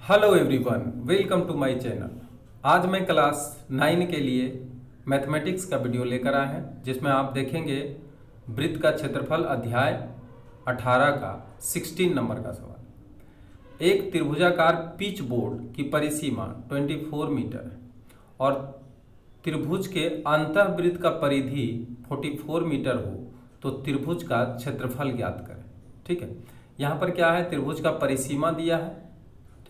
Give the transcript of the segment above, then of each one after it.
Hello everyone, welcome to my channel. आज मैं class 9 के लिए मैथमेटिक्स का वीडियो लेकर आए हैं, जिसमें आप देखेंगे वृत्त का क्षेत्रफल अध्याय 18 का 16 नंबर का सवाल। एक त्रिभुजाकार पिच बोर्ड की परिसीमा 24 मीटर है और त्रिभुज के अंतःवृत्त का परिधि 44 मीटर हो तो त्रिभुज का क्षेत्रफल ज्ञात करें। ठीक है, यहाँ पर क्या है, त्रिभुज का परिसीमा दिया है।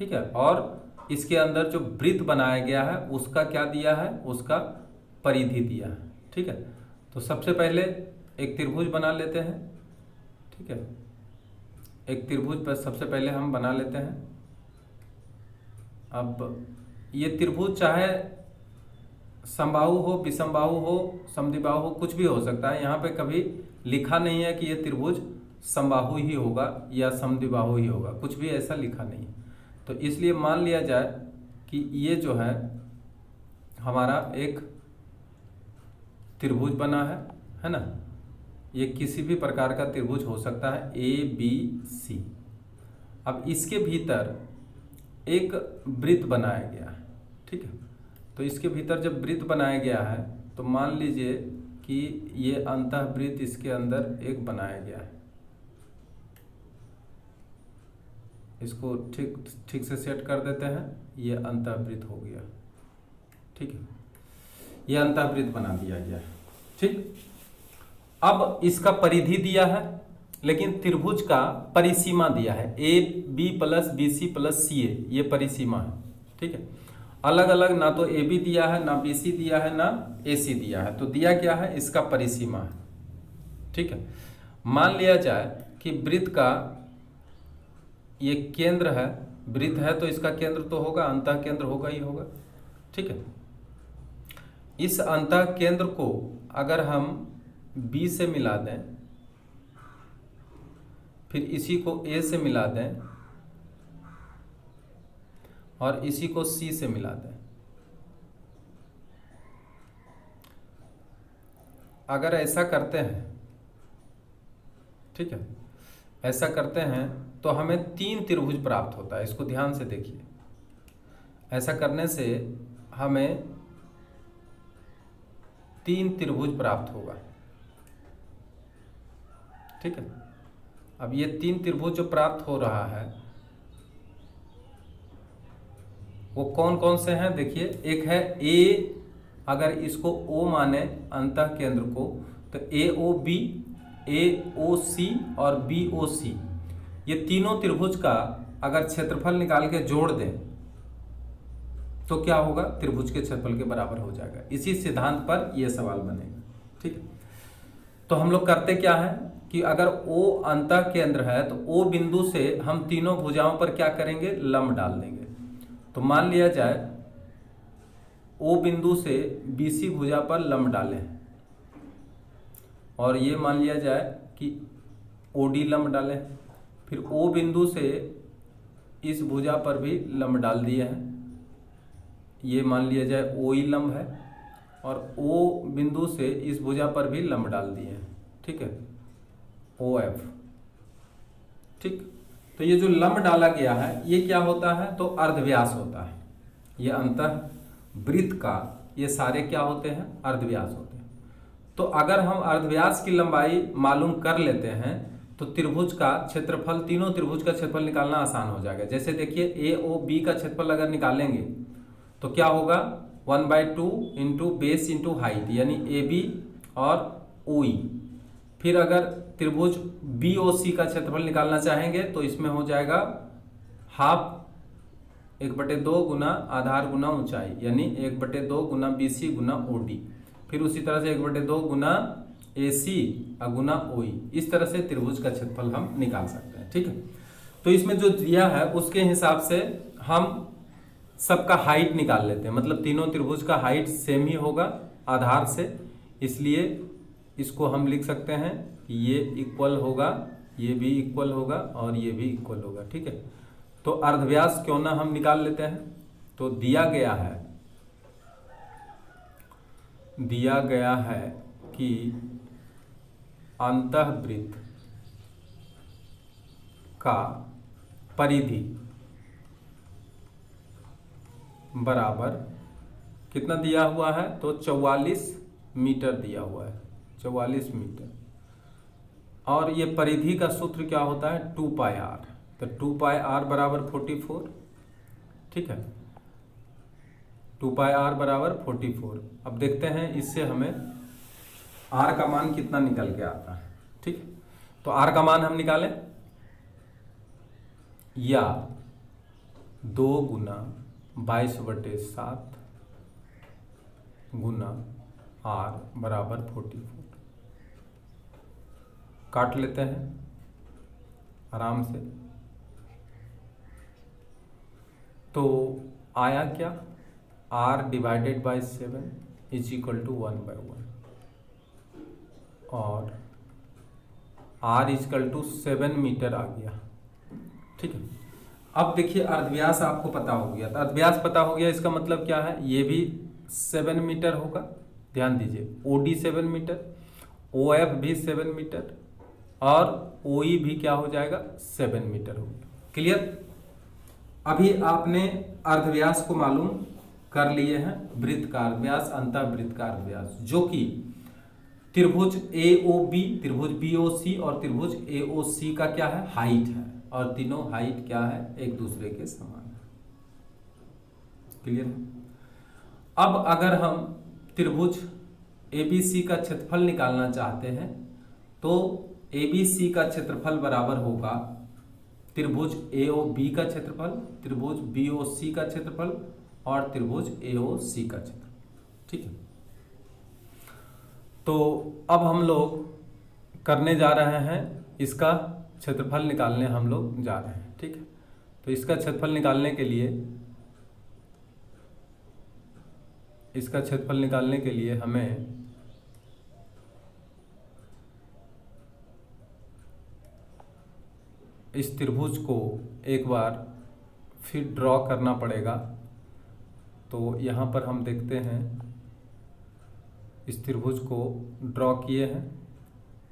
ठीक है, और इसके अंदर जो वृत्त बनाया गया है उसका क्या दिया है, उसका परिधि दिया है। ठीक है, तो सबसे पहले एक त्रिभुज बना लेते हैं। ठीक है, एक त्रिभुज पर सबसे पहले हम बना लेते हैं। अब ये त्रिभुज चाहे समबाहु हो, विषमबाहु हो, समद्विबाहु हो, कुछ भी हो सकता है। यहाँ पे कभी लिखा नहीं है कि ये त्रिभुज समबाहु ही होगा या समद्विबाहु ही होगा, कुछ भी ऐसा लिखा नहीं है। तो इसलिए मान लिया जाए कि ये जो है हमारा एक त्रिभुज बना है ना। ये किसी भी प्रकार का त्रिभुज हो सकता है, ABC। अब इसके भीतर एक वृत्त बनाया गया है। ठीक है, तो इसके भीतर जब वृत्त बनाया गया है तो मान लीजिए कि ये अंतःवृत्त इसके अंदर एक बनाया गया है। इसको ठीक से सेट कर देते हैं। ये अंतःवृत्त हो गया। ठीक है, ये अंतःवृत्त बना दिया गया है। ठीक, अब इसका परिधि दिया है, लेकिन त्रिभुज का परिसीमा दिया है। AB plus BC plus CA, ये परिसीमा है। ठीक है, अलग अलग ना तो AB दिया है, ना BC दिया है, ना AC दिया है। तो दिया क्या है, इसका परिसीमा है। ठीक है, मान लिया जाए कि वृत्त का ये केंद्र है, वृत्त है तो इसका केंद्र तो होगा, अंतः केंद्र होगा ही होगा। ठीक है, इस अंतः केंद्र को अगर हम B से मिला दें, फिर इसी को A से मिला दें और इसी को C से मिला दें, अगर ऐसा करते हैं, ठीक है, ऐसा करते हैं तो हमें 3 त्रिभुज प्राप्त होता है। इसको ध्यान से देखिए। ऐसा करने से हमें 3 त्रिभुज प्राप्त होगा। ठीक है, अब ये 3 त्रिभुज जो प्राप्त हो रहा है वो कौन कौन से हैं, देखिए। एक है A, अगर इसको O माने अंतः केंद्र को, तो AOB, AOC और BOC, ये तीनों त्रिभुज का अगर क्षेत्रफल निकाल के जोड़ दें तो क्या होगा, त्रिभुज के क्षेत्रफल के बराबर हो जाएगा। इसी सिद्धांत पर यह सवाल बनेगा। ठीक, तो हम लोग करते क्या है कि अगर O अंतः केंद्र है तो O बिंदु से हम तीनों भुजाओं पर क्या करेंगे, लंब डाल देंगे। तो मान लिया जाए O बिंदु से BC भुजा पर लंब डालें, और ये मान लिया जाए कि OD लंब डालें। फिर O बिंदु से इस भुजा पर भी लंब डाल दिए हैं, ये मान लिया जाए OE लंब है, और O बिंदु से इस भुजा पर भी लंब डाल दिए हैं। ठीक है, OF। ठीक, तो ये जो लंब डाला गया है ये क्या होता है, तो अर्धव्यास होता है। ये अंतः वृत्त का ये सारे क्या होते हैं, अर्धव्यास होते हैं। तो अगर हम अर्धव्यास की लंबाई मालूम कर लेते हैं तो त्रिभुज का क्षेत्रफल, तीनों त्रिभुज का क्षेत्रफल निकालना आसान हो जाएगा। जैसे देखिए AOB का क्षेत्रफल अगर निकालेंगे तो क्या होगा, 1/2 इंटू बेस इंटू हाइट, यानी AB और OE। फिर अगर त्रिभुज BOC का क्षेत्रफल निकालना चाहेंगे तो इसमें हो जाएगा हाफ 1/2 गुना आधार गुना ऊंचाई, यानी 1/2 गुना BC गुना OD। फिर उसी तरह से 1/2 गुना AC गुना OE। इस तरह से त्रिभुज का क्षेत्रफल हम निकाल सकते हैं। ठीक है, तो इसमें जो दिया है उसके हिसाब से हम सबका हाइट निकाल लेते हैं। मतलब तीनों त्रिभुज का हाइट सेम ही होगा आधार से, इसलिए इसको हम लिख सकते हैं ये इक्वल होगा, ये भी इक्वल होगा और ये भी इक्वल होगा। ठीक है, तो अर्धव्यास क्यों ना हम निकाल लेते हैं। तो दिया गया है कि अंतःवृत्त का परिधि बराबर कितना दिया हुआ है, तो 44 मीटर दिया हुआ है, 44 मीटर। और ये परिधि का सूत्र क्या होता है, 2πr, तो 2πr बराबर 44, ठीक है, 2πr बराबर 44। अब देखते हैं इससे हमें r का मान कितना निकल के आता है, ठीक है। तो r का मान हम निकालें, या 2 गुना 22/7 गुना r बराबर 44। काट लेते हैं आराम से। तो आया क्या, r divided by 7 is equal to 1/1 और r इजकल टू 7 मीटर आ गया, ठीक है। अब देखिए अर्धव्यास आपको पता हो गया, तो अर्धव्यास पता हो गया, इसका मतलब क्या है, ये भी 7 मीटर होगा, ध्यान दीजिए, OD 7 मीटर, OF भी 7 मीटर और OE भी क्या हो जाएगा, 7 मीटर हो गया। क्लियर। अभी आपने अर्धव्यास को मालूम कर लिए हैं, वृत्त का अर्धव्यास, अंतःवृत्त का अर्धव्यास, जो कि त्रिभुज AOB, त्रिभुज BOC और त्रिभुज AOC का क्या है, हाइट है, और तीनों हाइट क्या है, एक दूसरे के समान है। क्लियर है। अब अगर हम त्रिभुज ABC का क्षेत्रफल निकालना चाहते हैं, तो ABC का क्षेत्रफल बराबर होगा त्रिभुज AOB का क्षेत्रफल, त्रिभुज BOC का क्षेत्रफल और त्रिभुज AOC का क्षेत्रफल, ठीक है। तो अब हम लोग करने जा रहे हैं, इसका क्षेत्रफल निकालने हम लोग जा रहे हैं, ठीक है। तो इसका क्षेत्रफल निकालने के लिए, इसका क्षेत्रफल निकालने के लिए हमें इस त्रिभुज को एक बार फिर ड्रॉ करना पड़ेगा। तो यहाँ पर हम देखते हैं, इस त्रिभुज को ड्रॉ किए हैं,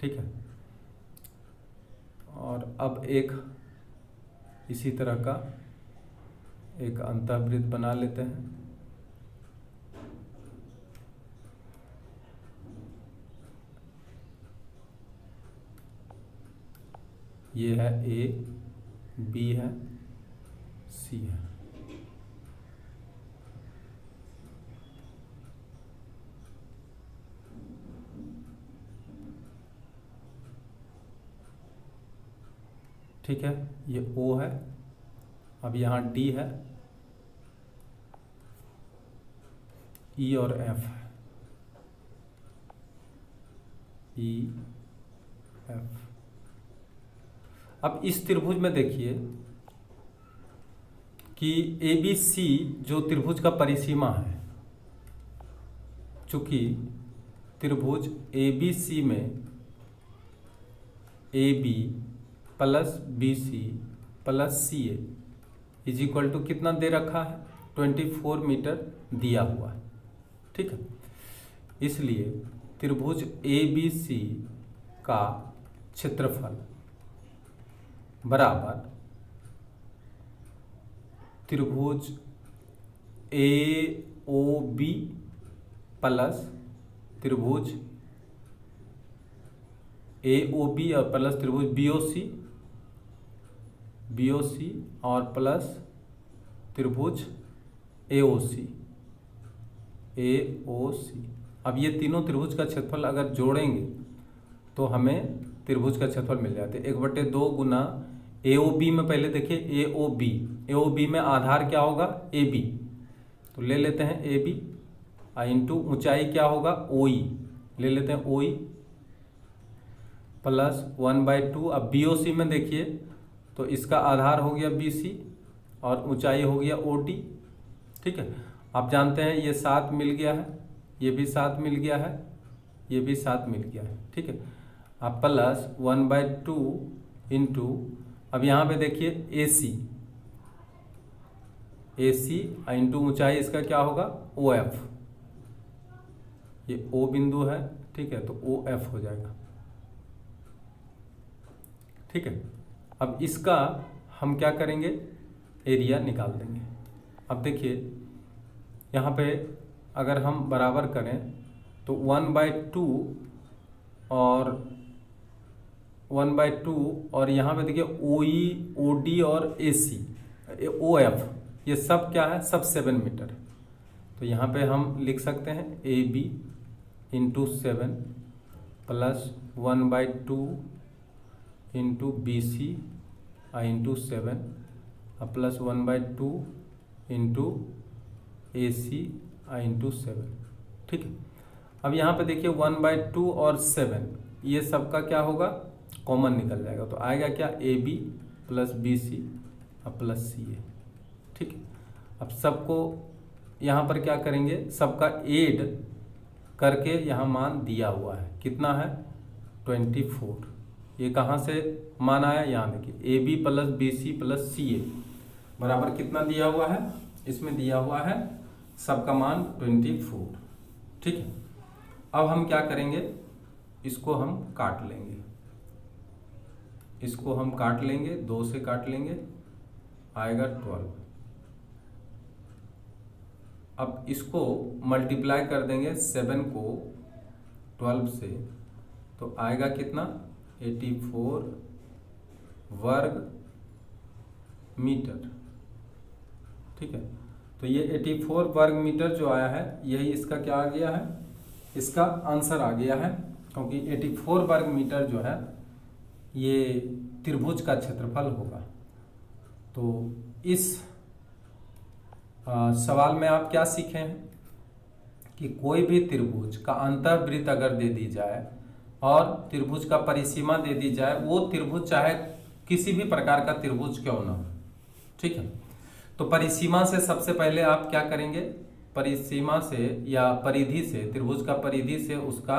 ठीक है। और अब एक इसी तरह का एक अंतःवृत्त बना लेते हैं। ये है A, B है, C है। ठीक है, ये O है। अब यहाँ D है, E और F है, E, F। अब इस त्रिभुज में देखिए कि ABC जो त्रिभुज का परिसीमा है, चूंकि त्रिभुज ABC में AB plus BC plus CA is equal to कितना दे रखा है, 24 मीटर दिया हुआ है, ठीक है। इसलिए त्रिभुज ABC का क्षेत्रफल बराबर त्रिभुज AOB प्लस त्रिभुज AOB और प्लस त्रिभुज BOC और प्लस त्रिभुज AOC। अब ये तीनों त्रिभुज का क्षेत्रफल अगर जोड़ेंगे तो हमें त्रिभुज का क्षेत्रफल मिल जाते हैं। 1/2 गुना AOB में, पहले देखिए AOB में आधार क्या होगा, AB, तो ले लेते हैं AB, इंटू ऊंचाई क्या होगा, OE, ले लेते हैं OE प्लस 1/2। अब BOC में देखिए तो इसका आधार हो गया BC और ऊंचाई हो गया OD, ठीक है। आप जानते हैं ये 7 मिल गया है, ये भी 7 मिल गया है, ये भी 7 मिल गया है, ठीक है। अब प्लस 1/2 इंटू, अब यहाँ पे देखिए AC इंटू ऊंचाई इसका क्या होगा, OF, ये O बिंदु है, ठीक है, तो OF हो जाएगा, ठीक है। अब इसका हम क्या करेंगे, एरिया निकाल देंगे। अब देखिए यहाँ पे अगर हम बराबर करें तो 1/2 और 1/2 और यहाँ पे देखिए OE, OD और AC, OF, ये सब क्या है, सब 7 मीटर। तो यहाँ पे हम लिख सकते हैं AB into 7 plus 1/2 into BC into 7 plus 1/2 into AC into 7। ठीक है, अब यहाँ पे देखिए 1/2 और 7 ये सबका क्या होगा, कॉमन निकल जाएगा। तो आएगा क्या, AB plus BC plus CA। ठीक है, अब सबको यहाँ पर क्या करेंगे, सबका ऐड करके यहाँ मान दिया हुआ है, कितना है 24। ये कहाँ से मान आया, यहाँ देखिए AB plus BC plus CA बराबर कितना दिया हुआ है, इसमें दिया हुआ है सबका मान 24। ठीक है, अब हम क्या करेंगे, इसको हम काट लेंगे, इसको हम काट लेंगे, 2 से काट लेंगे, आएगा 12। अब इसको मल्टीप्लाई कर देंगे 7 को 12 से, तो आएगा कितना 84 वर्ग मीटर। ठीक है, तो ये 84 वर्ग मीटर जो आया है, यही इसका क्या आ गया है, इसका आंसर आ गया है, क्योंकि 84 वर्ग मीटर जो है ये त्रिभुज का क्षेत्रफल होगा। तो इस सवाल में आप क्या सीखे हैं कि कोई भी त्रिभुज का अंतःवृत्त अगर दे दी जाए और त्रिभुज का परिसीमा दे दी जाए, वो त्रिभुज चाहे किसी भी प्रकार का त्रिभुज क्यों ना हो। ठीक है, तो परिसीमा से सबसे पहले आप क्या करेंगे, परिसीमा से या परिधि से, त्रिभुज का परिधि से उसका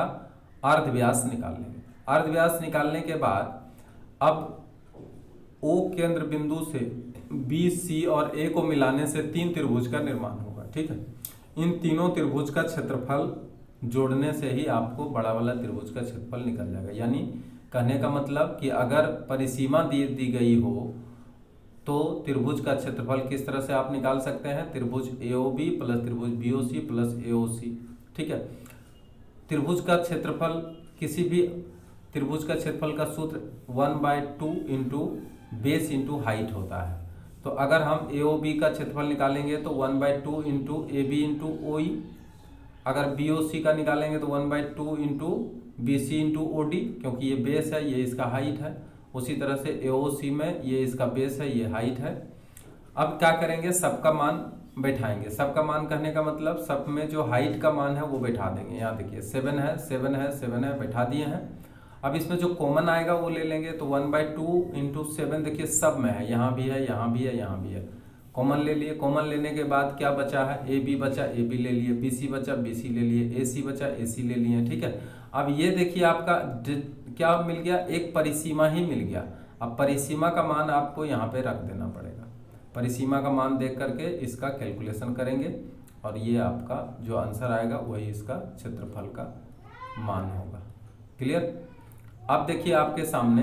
अर्धव्यास निकाल लेंगे। अर्धव्यास निकालने के बाद अब O केंद्र बिंदु से B, C और A को मिलाने से 3 त्रिभुज का निर्माण होगा। ठीक है, इन तीनों त्रिभुज का क्षेत्रफल जोड़ने से ही आपको बड़ा वाला त्रिभुज का क्षेत्रफल निकल जाएगा। यानी कहने का मतलब कि अगर परिसीमा दी गई हो तो त्रिभुज का क्षेत्रफल किस तरह से आप निकाल सकते हैं, त्रिभुज AOB प्लस त्रिभुज BOC प्लस AOC। ठीक है, त्रिभुज का क्षेत्रफल, किसी भी त्रिभुज का क्षेत्रफल का सूत्र 1/2 इंटू बेस इंटू हाइट होता है। तो अगर हम AOB का क्षेत्रफल निकालेंगे तो 1/2 इंटू AB इंटू OE, अगर BOC का निकालेंगे तो 1/2 इंटू BC इंटू OD, क्योंकि ये बेस है, ये इसका हाइट है। उसी तरह से AOC में ये इसका बेस है, ये हाइट है। अब क्या करेंगे, सबका मान बैठाएंगे। सबका मान कहने का मतलब सब में जो हाइट का मान है वो बैठा देंगे। यहाँ देखिए 7 है, 7 है, 7 है, बैठा दिए हैं। अब इसमें जो कॉमन आएगा वो ले लेंगे, तो 1/2 इंटू 7 देखिए सब में है, यहाँ भी है, यहाँ भी है, यहाँ भी है, कॉमन ले लिए। कॉमन लेने के बाद क्या बचा है, AB बचा, AB ले लिए, BC बचा, BC ले लिए, AC बचा, AC ले लिए। ठीक है, अब ये देखिए आपका क्या मिल गया, एक परिसीमा ही मिल गया। अब परिसीमा का मान आपको यहाँ पे रख देना पड़ेगा। परिसीमा का मान देख करके इसका कैलकुलेशन करेंगे और ये आपका जो आंसर आएगा वही इसका क्षेत्रफल का मान होगा। क्लियर। अब देखिए आपके सामने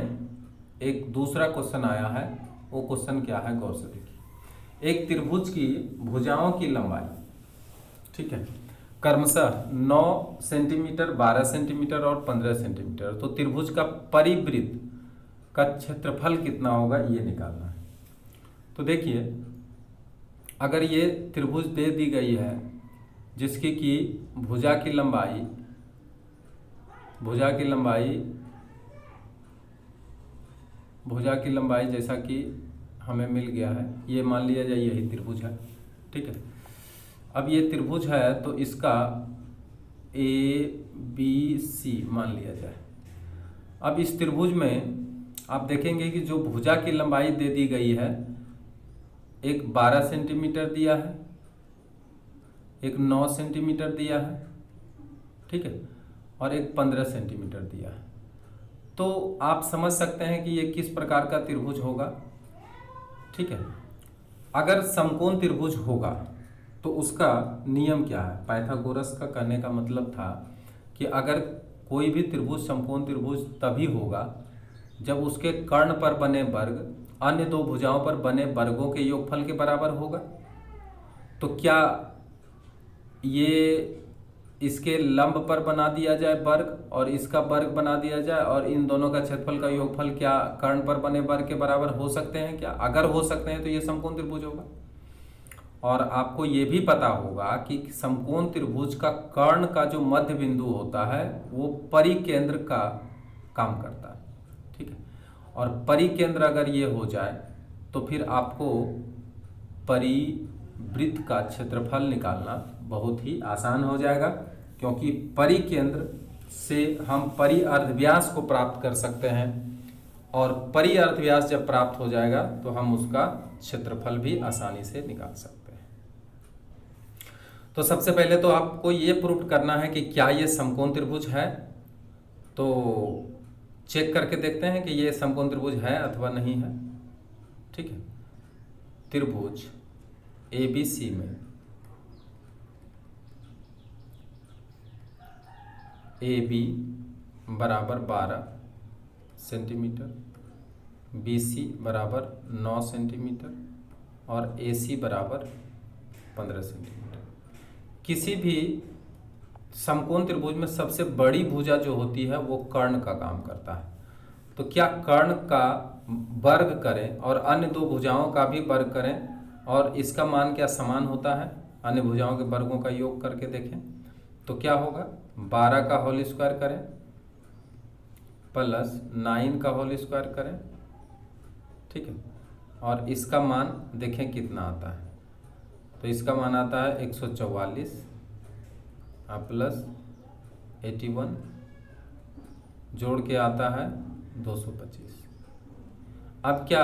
एक दूसरा क्वेश्चन आया है। वो क्वेश्चन क्या है, गौर से देखिए। एक त्रिभुज की भुजाओं की लंबाई, ठीक है, क्रमशः 9 सेंटीमीटर, 12 सेंटीमीटर और 15 सेंटीमीटर। तो त्रिभुज का परिवृत्त का क्षेत्रफल कितना होगा ये निकालना है। तो देखिए अगर ये त्रिभुज दे दी गई है जिसकी कि भुजा की लंबाई जैसा कि हमें मिल गया है, ये मान लिया जाए यही त्रिभुज है। ठीक है, अब ये त्रिभुज है तो इसका ABC मान लिया जाए। अब इस त्रिभुज में आप देखेंगे कि जो भुजा की लंबाई दे दी गई है, एक 12 सेंटीमीटर दिया है, एक 9 सेंटीमीटर दिया है, ठीक है, और एक 15 सेंटीमीटर दिया है। तो आप समझ सकते हैं कि ये किस प्रकार का त्रिभुज होगा। ठीक है, अगर समकोण त्रिभुज होगा तो उसका नियम क्या है, पाइथागोरस का कहने का मतलब था कि अगर कोई भी त्रिभुज समकोण त्रिभुज तभी होगा जब उसके कर्ण पर बने वर्ग अन्य दो भुजाओं पर बने वर्गों के योगफल के बराबर होगा। तो क्या ये इसके लंब पर बना दिया जाए वर्ग और इसका वर्ग बना दिया जाए और इन दोनों का क्षेत्रफल का योगफल क्या कर्ण पर बने वर्ग के बराबर हो सकते हैं क्या? अगर हो सकते हैं तो ये समकोण त्रिभुज होगा। और आपको ये भी पता होगा कि समकोण त्रिभुज का कर्ण का जो मध्य बिंदु होता है वो परिकेंद्र का काम करता है, ठीक है। और परिकेंद्र अगर ये हो जाए तो फिर आपको परिवृत्त का क्षेत्रफल निकालना बहुत ही आसान हो जाएगा, क्योंकि परिकेंद्र से हम परिअर्धव्यास को प्राप्त कर सकते हैं और परिअर्धव्यास जब प्राप्त हो जाएगा तो हम उसका क्षेत्रफल भी आसानी से निकाल सकते हैं। तो सबसे पहले तो आपको ये प्रूव करना है कि क्या ये समकोण त्रिभुज है। तो चेक करके देखते हैं कि ये समकोण त्रिभुज है अथवा नहीं है, ठीक है। त्रिभुज ABC में AB बराबर 12 सेंटीमीटर, BC बराबर 9 सेंटीमीटर और AC बराबर 15 सेंटीमीटर। किसी भी समकोण त्रिभुज में सबसे बड़ी भुजा जो होती है वो कर्ण का काम करता है। तो क्या कर्ण का वर्ग करें और अन्य दो भुजाओं का भी वर्ग करें और इसका मान क्या समान होता है? अन्य भुजाओं के वर्गों का योग करके देखें तो क्या होगा, 12 का होल स्क्वायर करें प्लस 9 का होल स्क्वायर करें, ठीक है। और इसका मान देखें कितना आता है, तो इसका मान आता है 144 प्लस 81 जोड़ के आता है 225। अब क्या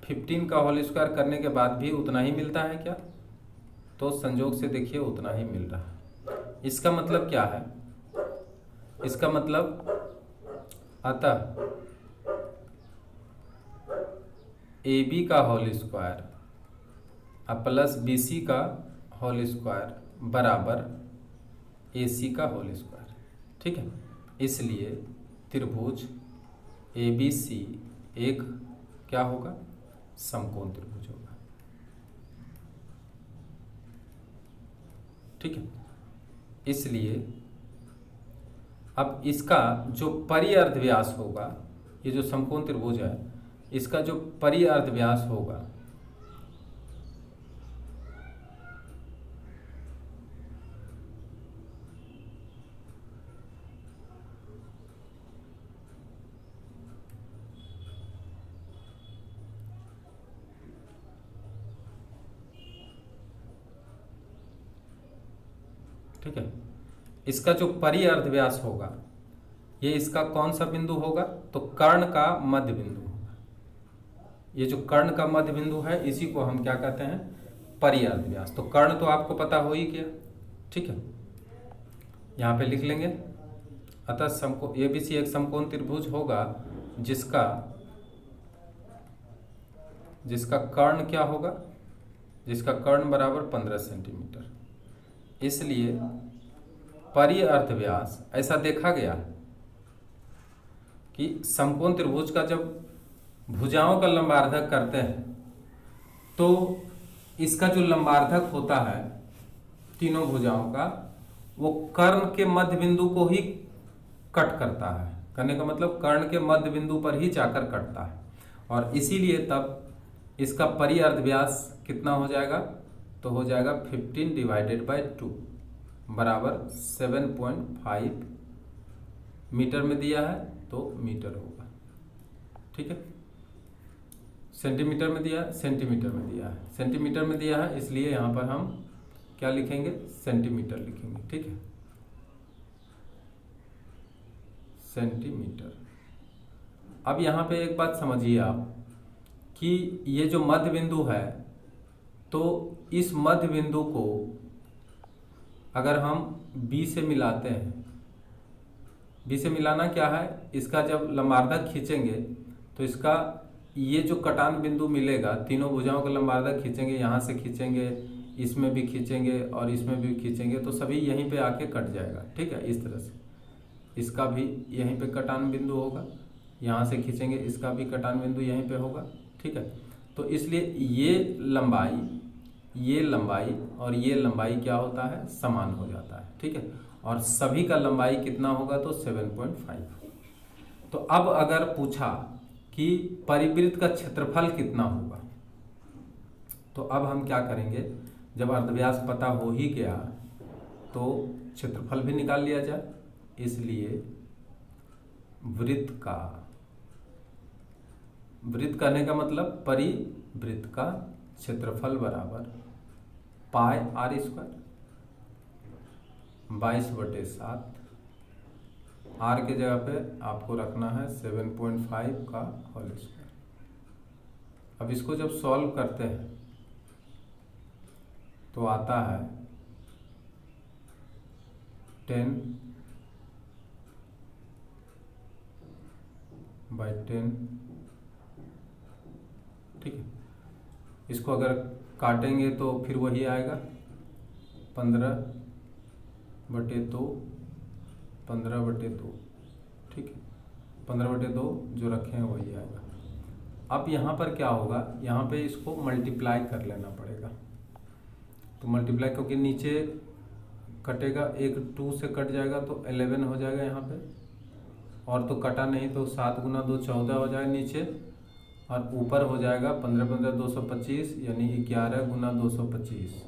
15 का होल स्क्वायर करने के बाद भी उतना ही मिलता है क्या? तो संयोग से देखिए उतना ही मिल रहा है। इसका मतलब क्या है? इसका मतलब अतः AB का होल स्क्वायर प्लस BC का होल स्क्वायर बराबर AC का होल स्क्वायर, ठीक है। इसलिए त्रिभुज ABC एक क्या होगा, समकोण त्रिभुज होगा, ठीक है। इसलिए अब इसका जो परिअर्धव्यास होगा, ये जो समकोण त्रिभुज है इसका जो परिअर्धव्यास होगा ठीक है, इसका जो परिअर्धव्यास होगा ये इसका कौन सा बिंदु होगा, तो कर्ण का मध्य बिंदु होगा। ये जो कर्ण का मध्य बिंदु है इसी को हम क्या कहते हैं, परिअर्धव्यास। तो कर्ण तो आपको पता हो ही गया, ठीक है। यहाँ पे लिख लेंगे, अतः समकोण ABC एक समकोण त्रिभुज होगा जिसका कर्ण क्या होगा, जिसका कर्ण बराबर 15 सेंटीमीटर। इसलिए परिअर्धव्यास ऐसा देखा गया कि समकोण त्रिभुज का जब भुजाओं का लंबार्धक करते हैं तो इसका जो लंबार्धक होता है तीनों भुजाओं का वो कर्ण के मध्य बिंदु को ही कट करता है। करने का मतलब कर्ण के मध्य बिंदु पर ही जाकर कटता है और इसीलिए तब इसका परिअर्धव्यास कितना हो जाएगा, तो हो जाएगा 15 डिवाइडेड बाय 2 बराबर 7.5 मीटर में दिया है तो मीटर होगा, ठीक है। सेंटीमीटर में दिया है, सेंटीमीटर में दिया है, सेंटीमीटर में दिया है, इसलिए यहाँ पर हम क्या लिखेंगे, सेंटीमीटर लिखेंगे, ठीक है, सेंटीमीटर। अब यहाँ पे एक बात समझिए आप कि ये जो मध्य बिंदु है तो इस मध्य बिंदु को अगर हम B से मिलाते हैं, B से मिलाना क्या है, इसका जब लंबार्धक खींचेंगे तो इसका ये जो कटान बिंदु मिलेगा, तीनों भुजाओं का लंबार्धक खींचेंगे, यहाँ से खींचेंगे, इसमें भी खींचेंगे और इसमें भी खींचेंगे तो सभी यहीं पे आके कट जाएगा, ठीक है। इस तरह से इसका भी यहीं पे कटान बिंदु होगा, यहाँ से खींचेंगे इसका भी कटान बिंदु यहीं पे होगा, ठीक है। तो इसलिए ये लंबाई ये लंबाई और ये लंबाई क्या होता है, समान हो जाता है। ठीक है, और सभी का लंबाई कितना होगा, तो 7.5। तो अब अगर पूछा कि परिवृत्त का क्षेत्रफल कितना होगा, तो अब हम क्या करेंगे, जब अर्धव्यास पता हो ही गया तो क्षेत्रफल भी निकाल लिया जाए। इसलिए वृत्त कहने का मतलब परिवृत्त का क्षेत्रफल बराबर पाई r स्क्वायर 22/7। r के जगह पे आपको रखना है 7.5 का होल स्क्वायर। अब इसको जब सॉल्व करते हैं तो आता है 10/10। ठीक है, इसको अगर काटेंगे तो फिर वही आएगा 15/2, 15/2। ठीक है, 15/2 जो रखे हैं वही आएगा। अब यहाँ पर क्या होगा, यहाँ पे इसको मल्टीप्लाई कर लेना पड़ेगा। तो मल्टीप्लाई, क्योंकि नीचे कटेगा, एक 2 से कट जाएगा तो 11 हो जाएगा यहाँ पे, और तो कटा नहीं तो 7 × 2 14 हो जाएगा नीचे, और ऊपर हो जाएगा 15 × 225 यानी 11 × 225,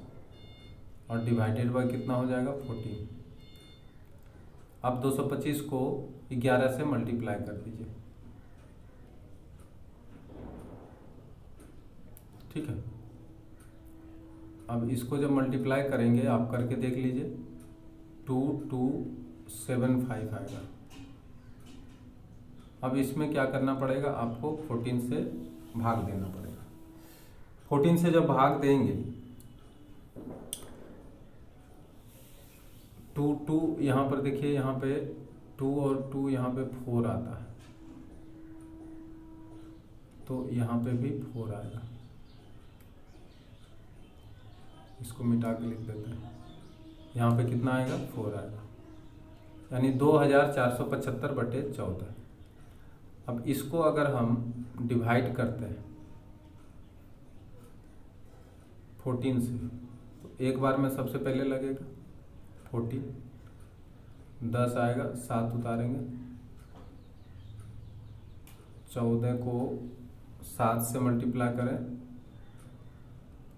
और डिवाइडेड बाय कितना हो जाएगा 14। अब 225 को 11 से मल्टीप्लाई कर दीजिए। ठीक है, अब इसको जब मल्टीप्लाई करेंगे, आप करके देख लीजिए, 2275 आएगा। अब इसमें क्या करना पड़ेगा, आपको 14 से भाग देना पड़ेगा। 14 से जब भाग देंगे, 2 यहाँ पर देखिए, यहाँ पे 2 और 2 यहाँ पे 4 आता है, तो यहाँ पे भी 4 आएगा। इसको मिटा के लिख देते हैं, यहाँ पे कितना आएगा 4 आएगा, यानी 2475/14। अब इसको अगर हम डिवाइड करते हैं 14 से, तो एक बार में सबसे पहले लगेगा 14, 10 आएगा, 7 उतारेंगे, 14 को 7 से मल्टीप्लाई करें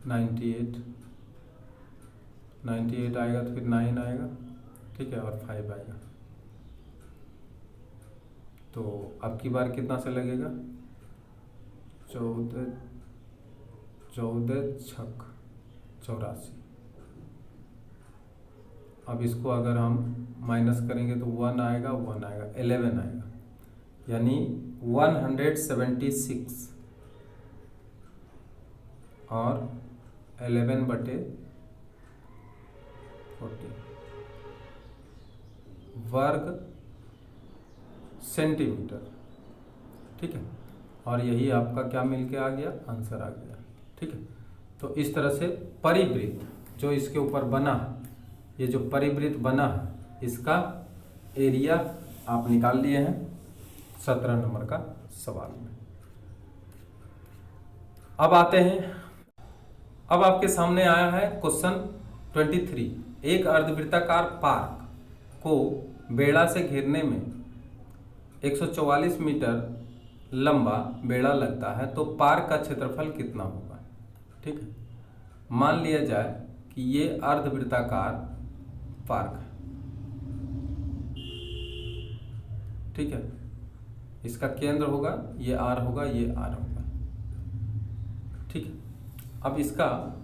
98 आएगा, तो फिर 9 आएगा। ठीक है, और 5 आएगा। तो अब की बार कितना से लगेगा, 14 छक 84। अब इसको अगर हम माइनस करेंगे तो 1 आएगा, 1 आएगा, 11 आएगा, यानी 176 और 11/40 वर्ग सेंटीमीटर। ठीक है, और यही आपका क्या मिल के आ गया, आंसर आ गया। ठीक है, तो इस तरह से परिवृत्त जो इसके ऊपर बना है, ये जो परिवृत्त बना है, इसका एरिया आप निकाल लिए हैं 17 नंबर का सवाल में। अब आते हैं, अब आपके सामने आया है क्वेश्चन 23। एक अर्धवृत्ताकार पार्क को बेड़ा से घेरने में 144 मीटर लंबा बेड़ा लगता है, तो पार्क का क्षेत्रफल कितना होगा। ठीक है, मान लिया जाए कि ये अर्धवृत्ताकार पार्क है। ठीक है, इसका केंद्र होगा, ये आर होगा, ये आर होगा। ठीक है, अब इसका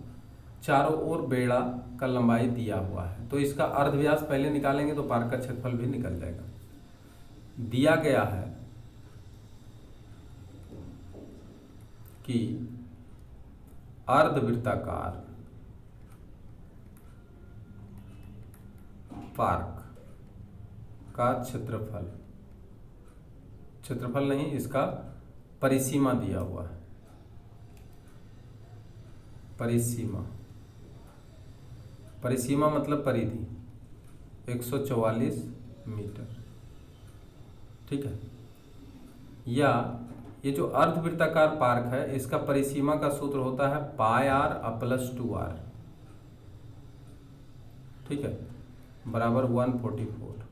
चारों ओर बेड़ा का लंबाई दिया हुआ है, तो इसका अर्धव्यास पहले निकालेंगे तो पार्क का क्षेत्रफल भी निकल जाएगा। दिया गया है कि अर्धवृत्ताकार पार्क का क्षेत्रफल नहीं, इसका परिसीमा दिया हुआ है। परिसीमा मतलब परिधि 144 मीटर। ठीक है, या ये जो अर्धवृत्ताकार पार्क है इसका परिसीमा का सूत्र होता है पाई आर प्लस 2r, ठीक है, बराबर 144।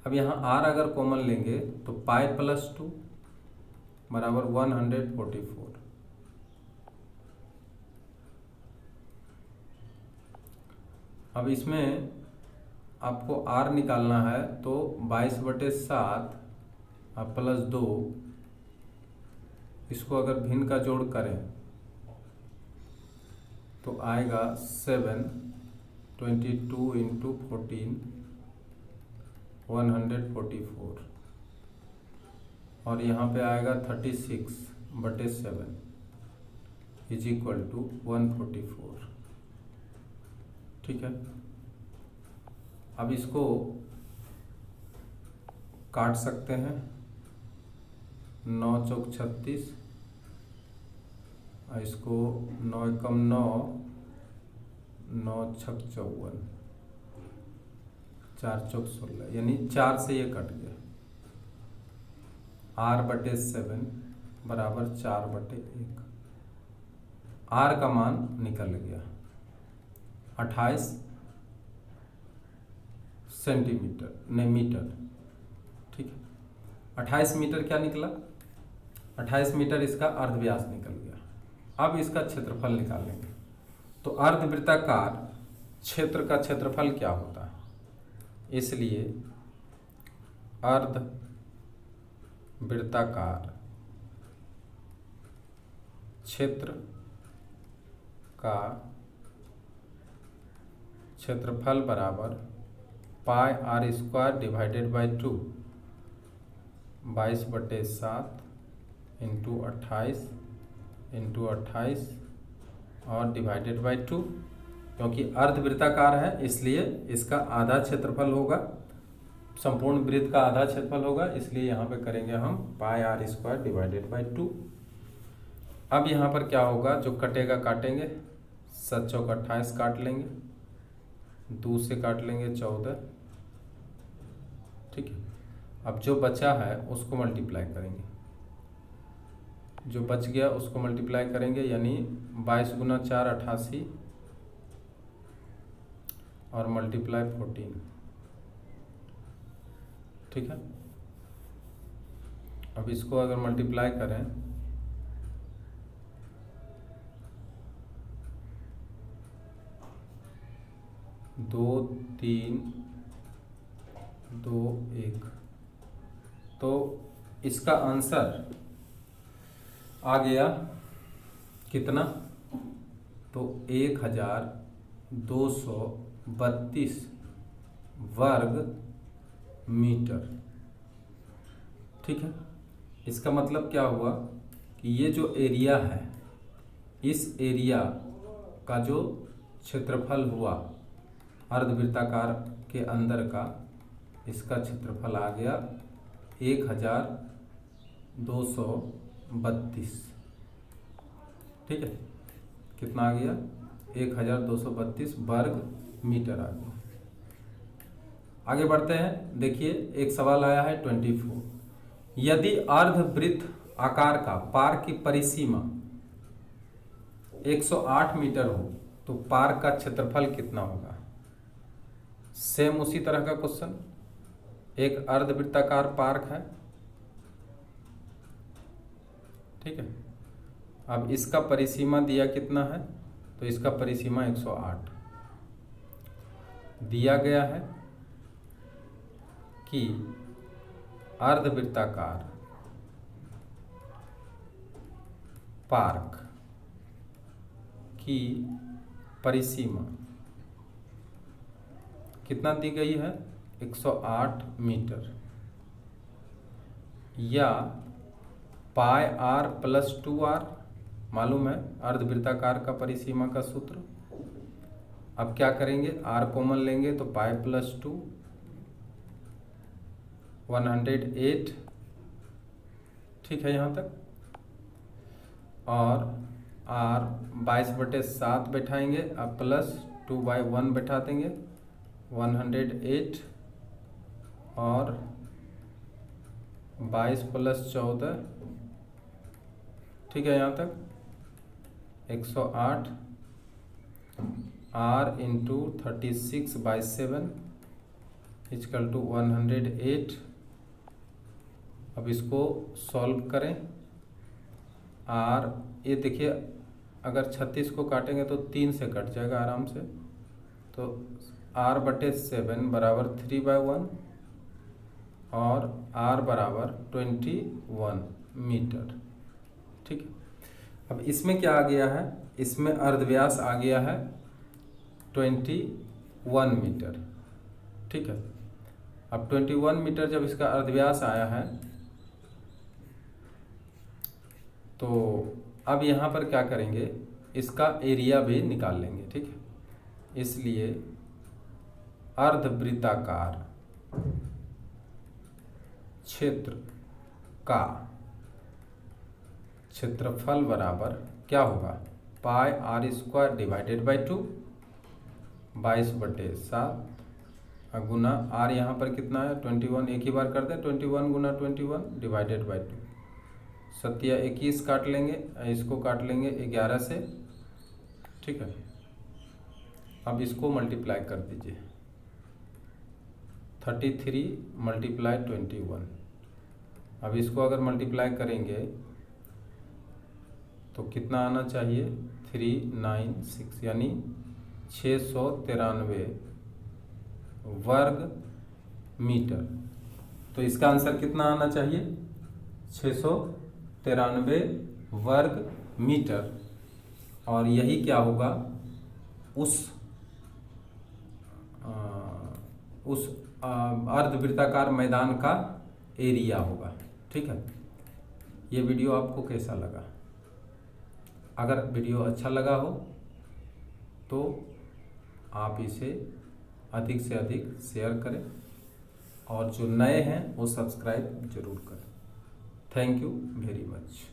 अब यहाँ r अगर कॉमन लेंगे तो पाई प्लस 2 बराबर 144। अब इसमें आपको r निकालना है तो 22/7 प्लस 2, इसको अगर भिन्न का जोड़ करें तो आएगा 7, 22 इंटू 14 144, और यहाँ पे आएगा 36/7 इज इक्वल टू 144, ठीक है। अब इसको काट सकते हैं, 9 चौक 36, और इसको 9 एकम 9, 9 छक 54, 4 चौक 16, यानी 4 से ये कट गया। r/7 बराबर 4/1, r का मान निकल गया 28 सेंटीमीटर, नहीं मीटर, ठीक है। 28 मीटर क्या निकला? 28 मीटर इसका अर्धव्यास निकल गया। अब इसका क्षेत्रफल निकालेंगे। तो अर्धवृत्ताकार क्षेत्र का क्षेत्रफल क्या होता है, इसलिए अर्धवृत्ताकार क्षेत्र का क्षेत्रफल बराबर pi R square divided by 2, 22/7 into 28 और डिवाइडेड बाई 2। क्योंकि अर्धवृत्ताकार है इसलिए इसका आधा क्षेत्रफल होगा, संपूर्ण वृत्त का आधा क्षेत्रफल होगा, इसलिए यहाँ पे करेंगे हम पाई आर स्क्वायर डिवाइडेड बाई 2। अब यहाँ पर क्या होगा, जो कटेगा काटेंगे, 7 चौक 28 काट लेंगे, 2 से काट लेंगे 14, ठीक है। अब जो बचा है उसको मल्टीप्लाई करेंगे, जो बच गया उसको मल्टीप्लाई करेंगे, यानी 22 गुना 4 88 और मल्टीप्लाई 14, ठीक है। अब इसको अगर मल्टीप्लाई करें दो 3 2 1, तो इसका आंसर आ गया कितना, तो 1232 वर्ग मीटर, ठीक है। इसका मतलब क्या हुआ कि ये जो एरिया है, इस एरिया का जो क्षेत्रफल हुआ अर्धवृत्ताकार के अंदर का, इसका क्षेत्रफल आ गया 1232, ठीक है। कितना आ गया, 1232 वर्ग मीटर आ गया। आगे बढ़ते हैं, देखिए एक सवाल आया है 24, यदि अर्धवृत्त आकार का पार्क की परिसीमा 108 मीटर हो तो पार्क का क्षेत्रफल कितना होगा। सेम उसी तरह का क्वेश्चन, एक अर्धवृत्ताकार पार्क है, ठीक है। अब इसका परिसीमा दिया कितना है, तो इसका परिसीमा 108 दिया गया है कि अर्धवृत्ताकार पार्क की परिसीमा कितना दी गई है, 108 मीटर, या पाई आर प्लस 2r, मालूम है अर्धवृत्ताकार का परिसीमा का सूत्र। अब क्या करेंगे, r कॉमन लेंगे तो पाई प्लस 2 108, ठीक है यहाँ तक, और r 22/7 बैठाएंगे, अब प्लस 2/1 बैठा देंगे, 108 और 22 + 14, ठीक है, यहाँ तक 108 r इंटू 36/7 = 108। अब इसको सॉल्व करें। r, ये देखिए अगर 36 को काटेंगे तो 3 से कट जाएगा आराम से, तो r/7 बराबर 3/1 और r बराबर 21 मीटर, ठीक है। अब इसमें क्या आ गया है, इसमें अर्धव्यास आ गया है 21 मीटर, ठीक है। अब 21 मीटर जब इसका अर्धव्यास आया है तो अब यहाँ पर क्या करेंगे, इसका एरिया भी निकाल लेंगे, ठीक है। इसलिए अर्धवृत्ताकार क्षेत्र का क्षेत्रफल बराबर क्या होगा, πr² divided by 2, 22/7 Guna r, यहाँ पर कितना है 21, एक ही बार कर दे, 21 × 21 डिवाइडेड बाई 2, 7 या 21 काट लेंगे, इसको काट लेंगे 11 से, ठीक है। अब इसको मल्टीप्लाई कर दीजिए, 33 × 21। अब इसको अगर मल्टीप्लाई करेंगे तो कितना आना चाहिए, 396, यानी 693 वर्ग मीटर। तो इसका आंसर कितना आना चाहिए, 693 वर्ग मीटर। और यही क्या होगा, उस अर्धवृत्ताकार मैदान का एरिया होगा, ठीक है। ये वीडियो आपको कैसा लगा? अगर वीडियो अच्छा लगा हो तो आप इसे अधिक से अधिक शेयर करें और जो नए हैं वो सब्सक्राइब जरूर करें। Thank you very much.